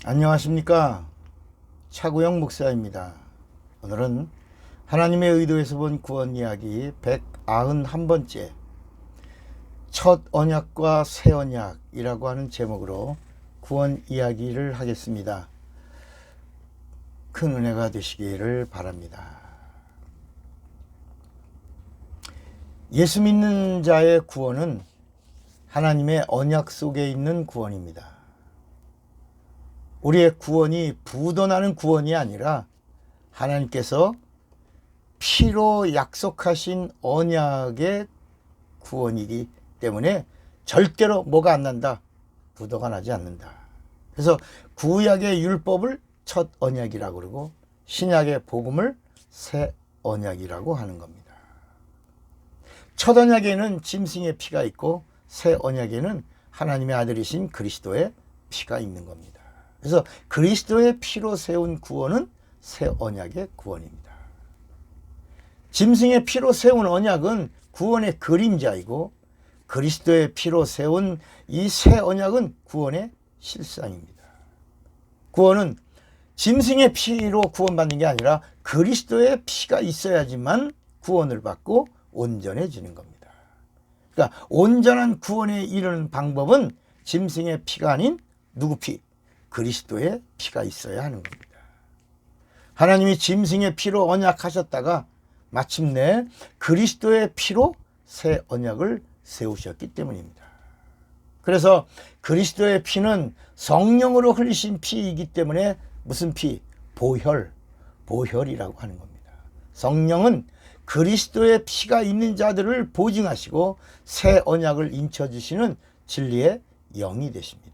안녕하십니까. 차구영 목사입니다. 오늘은 하나님의 의도에서 본 구원 이야기 191번째 첫 언약과 새 언약이라고 하는 제목으로 구원 이야기를 하겠습니다. 큰 은혜가 되시기를 바랍니다. 예수 믿는 자의 구원은 하나님의 언약 속에 있는 구원입니다. 우리의 구원이 부도나는 구원이 아니라 하나님께서 피로 약속하신 언약의 구원이기 때문에 절대로 뭐가 안 난다? 부도가 나지 않는다. 그래서 구약의 율법을 첫 언약이라고 그러고 신약의 복음을 새 언약이라고 하는 겁니다. 첫 언약에는 짐승의 피가 있고 새 언약에는 하나님의 아들이신 그리스도의 피가 있는 겁니다. 그래서 그리스도의 피로 세운 구원은 새 언약의 구원입니다. 짐승의 피로 세운 언약은 구원의 그림자이고 그리스도의 피로 세운 이 새 언약은 구원의 실상입니다. 구원은 짐승의 피로 구원받는 게 아니라 그리스도의 피가 있어야지만 구원을 받고 온전해지는 겁니다. 그러니까 온전한 구원에 이르는 방법은 짐승의 피가 아닌 누구 피? 그리스도의 피가 있어야 하는 겁니다. 하나님이 짐승의 피로 언약하셨다가 마침내 그리스도의 피로 새 언약을 세우셨기 때문입니다. 그래서 그리스도의 피는 성령으로 흘리신 피이기 때문에 무슨 피? 보혈이라고 하는 겁니다. 성령은 그리스도의 피가 있는 자들을 보증하시고 새 언약을 인쳐주시는 진리의 영이 되십니다.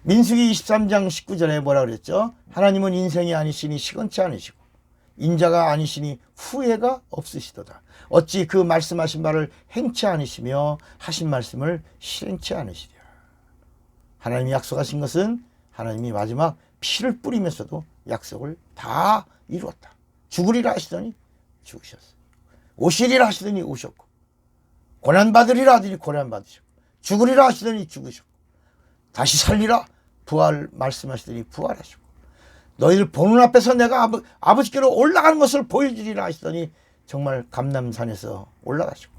민수기 23장 19절에 뭐라 그랬죠? 하나님은 인생이 아니시니 시건치 않으시고 인자가 아니시니 후회가 없으시도다. 어찌 그 말씀하신 바를 행치 않으시며 하신 말씀을 실행치 않으시랴. 하나님이 약속하신 것은 하나님이 마지막 피를 뿌리면서도 약속을 다 이루었다. 죽으리라 하시더니 죽으셨어요. 오시리라 하시더니 오셨고 고난받으리라 하더니 고난받으셨고 죽으리라 하시더니 죽으셨고 다시 살리라 부활 말씀하시더니 부활하시고 너희들 보는 앞에서 내가 아버지께로 올라가는 것을 보여주리라 하시더니 정말 감람산에서 올라가시고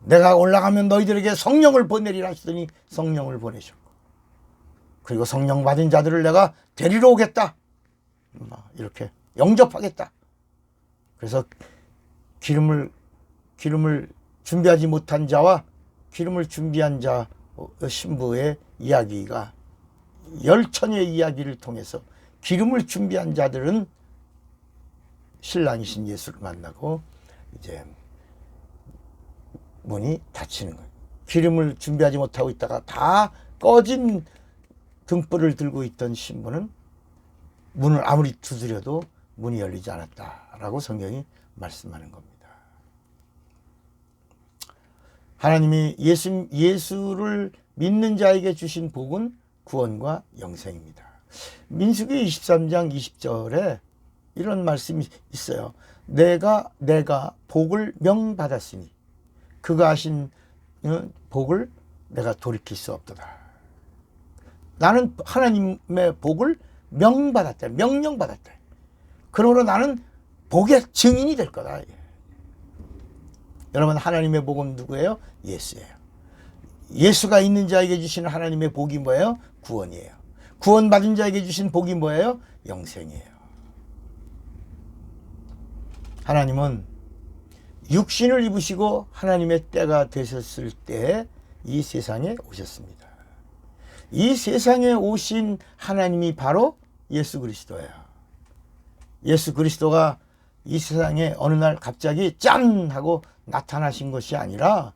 내가 올라가면 너희들에게 성령을 보내리라 하시더니 성령을 보내셨고 그리고 성령 받은 자들을 내가 데리러 오겠다 이렇게 영접하겠다. 그래서 기름을 준비하지 못한 자와 기름을 준비한 자 신부의 이야기가 열처녀의 이야기를 통해서 기름을 준비한 자들은 신랑이신 예수를 만나고 이제 문이 닫히는 거예요. 기름을 준비하지 못하고 있다가 다 꺼진 등불을 들고 있던 신부는 문을 아무리 두드려도 문이 열리지 않았다라고 성경이 말씀하는 겁니다. 하나님이 예수를 믿는 자에게 주신 복은 구원과 영생입니다. 민수기 23장 20절에 이런 말씀이 있어요. 내가 복을 명받았으니 그가 하신 복을 내가 돌이킬 수 없도다. 나는 하나님의 복을 명받았다. 명령받았다. 그러므로 나는 복의 증인이 될 거다. 여러분 하나님의 복은 누구예요? 예수예요. 예수가 있는 자에게 주시는 하나님의 복이 뭐예요? 구원이에요. 구원받은 자에게 주신 복이 뭐예요? 영생이에요. 하나님은 육신을 입으시고 하나님의 때가 되셨을 때 이 세상에 오셨습니다. 이 세상에 오신 하나님이 바로 예수 그리스도예요. 예수 그리스도가 이 세상에 어느 날 갑자기 짠 하고 나타나신 것이 아니라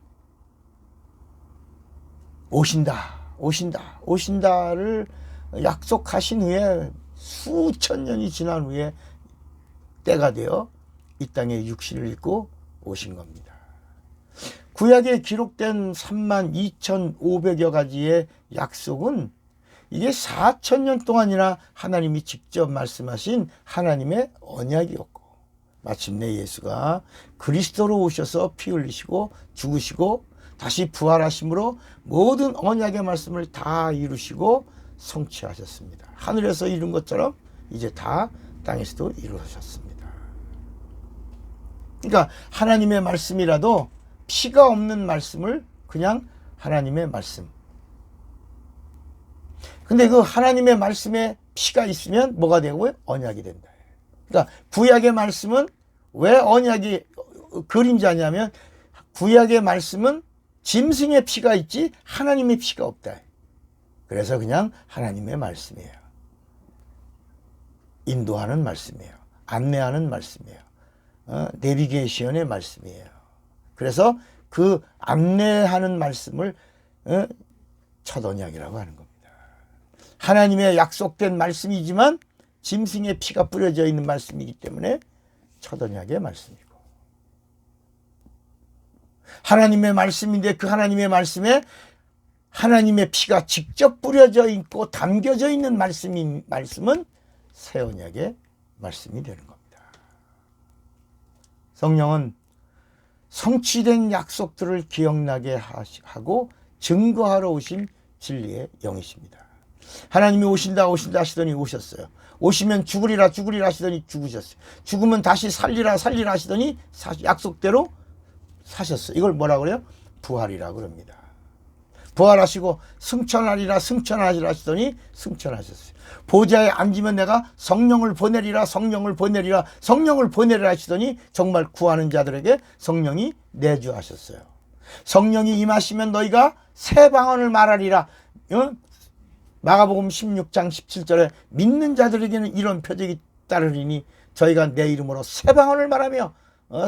오신다를 약속하신 후에 수천 년이 지난 후에 때가 되어 이 땅에 육신을 입고 오신 겁니다. 구약에 기록된 32,500여 가지의 약속은 이게 4,000년 동안이나 하나님이 직접 말씀하신 하나님의 언약이었고 마침내 예수가 그리스도로 오셔서 피 흘리시고 죽으시고 다시 부활하심으로 모든 언약의 말씀을 다 이루시고 성취하셨습니다. 하늘에서 이룬 것처럼 이제 다 땅에서도 이루셨습니다. 그러니까 하나님의 말씀이라도 피가 없는 말씀을 그냥 하나님의 말씀. 근데 그 하나님의 말씀에 피가 있으면 뭐가 되고요? 언약이 된다. 그러니까 구약의 말씀은 왜 언약이 그림자냐면 구약의 말씀은 짐승의 피가 있지 하나님의 피가 없다. 그래서 그냥 하나님의 말씀이에요. 인도하는 말씀이에요. 안내하는 말씀이에요. 내비게이션의 말씀이에요. 그래서 그 안내하는 말씀을 첫 언약이라고 하는 겁니다. 하나님의 약속된 말씀이지만 짐승의 피가 뿌려져 있는 말씀이기 때문에 첫 언약의 말씀이고, 하나님의 말씀인데 그 하나님의 말씀에 하나님의 피가 직접 뿌려져 있고 담겨져 있는 말씀은 새 언약의 말씀이 되는 겁니다. 성령은 성취된 약속들을 기억나게 하고 증거하러 오신 진리의 영이십니다. 하나님이 오신다 하시더니 오셨어요. 오시면 죽으리라 하시더니 죽으셨어요. 죽으면 다시 살리라 하시더니 약속대로 사셨어요. 이걸 뭐라고 그래요? 부활이라고 그럽니다. 부활하시고 승천하리라 하시더니 승천하셨어요. 보좌에 앉으면 내가 성령을 보내리라 하시더니 정말 구하는 자들에게 성령이 내주하셨어요. 성령이 임하시면 너희가 새 방언을 말하리라. 마가복음 16장 17절에 믿는 자들에게는 이런 표적이 따르리니 저희가 내 이름으로 새 방언을 말하며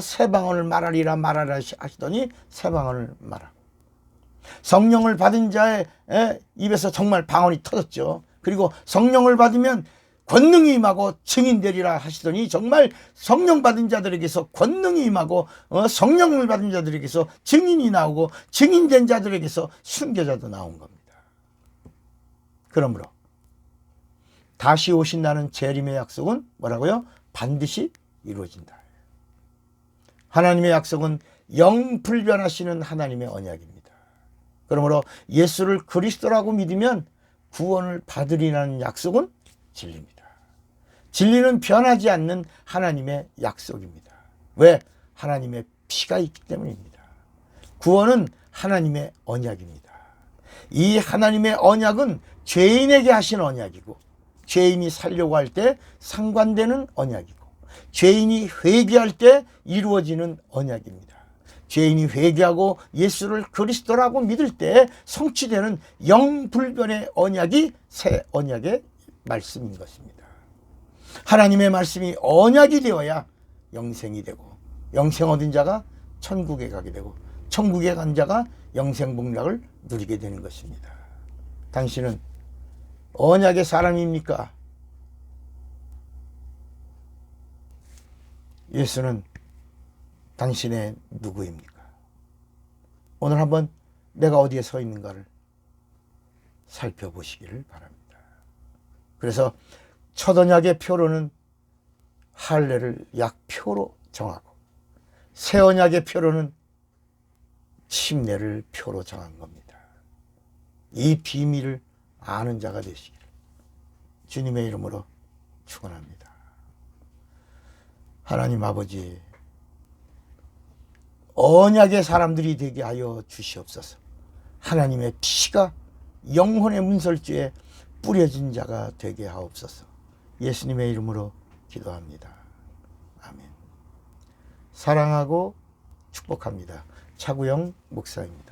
새 방언을 말하리라 하시더니 새 방언을 말하고, 성령을 받은 자의 입에서 정말 방언이 터졌죠. 그리고 성령을 받으면 권능이 임하고 증인되리라 하시더니 정말 성령 받은 자들에게서 권능이 임하고 성령을 받은 자들에게서 증인이 나오고 증인된 자들에게서 순교자도 나온 겁니다. 그러므로 다시 오신다는 재림의 약속은 뭐라고요? 반드시 이루어진다. 하나님의 약속은 영불변하시는 하나님의 언약입니다. 그러므로 예수를 그리스도라고 믿으면 구원을 받으리라는 약속은 진리입니다. 진리는 변하지 않는 하나님의 약속입니다. 왜? 하나님의 피가 있기 때문입니다. 구원은 하나님의 언약입니다. 이 하나님의 언약은 죄인에게 하신 언약이고, 죄인이 살려고 할 때 상관되는 언약이고, 죄인이 회개할 때 이루어지는 언약입니다. 죄인이 회개하고 예수를 그리스도라고 믿을 때 성취되는 영불변의 언약이 새 언약의 말씀인 것입니다. 하나님의 말씀이 언약이 되어야 영생이 되고, 영생 얻은 자가 천국에 가게 되고, 천국에 간 자가 영생 복락을 누리게 되는 것입니다. 당신은 언약의 사람입니까? 예수는 당신의 누구입니까? 오늘 한번 내가 어디에 서 있는가를 살펴보시기를 바랍니다. 그래서 첫 언약의 표로는 할례를 약표로 정하고, 새 언약의 표로는 침례를 표로 정한 겁니다. 이 비밀을 아는 자가 되시기를 주님의 이름으로 축원합니다. 하나님 아버지, 언약의 사람들이 되게 하여 주시옵소서. 하나님의 피가 영혼의 문설주에 뿌려진 자가 되게 하옵소서. 예수님의 이름으로 기도합니다. 아멘. 사랑하고 축복합니다. 차구영 목사입니다.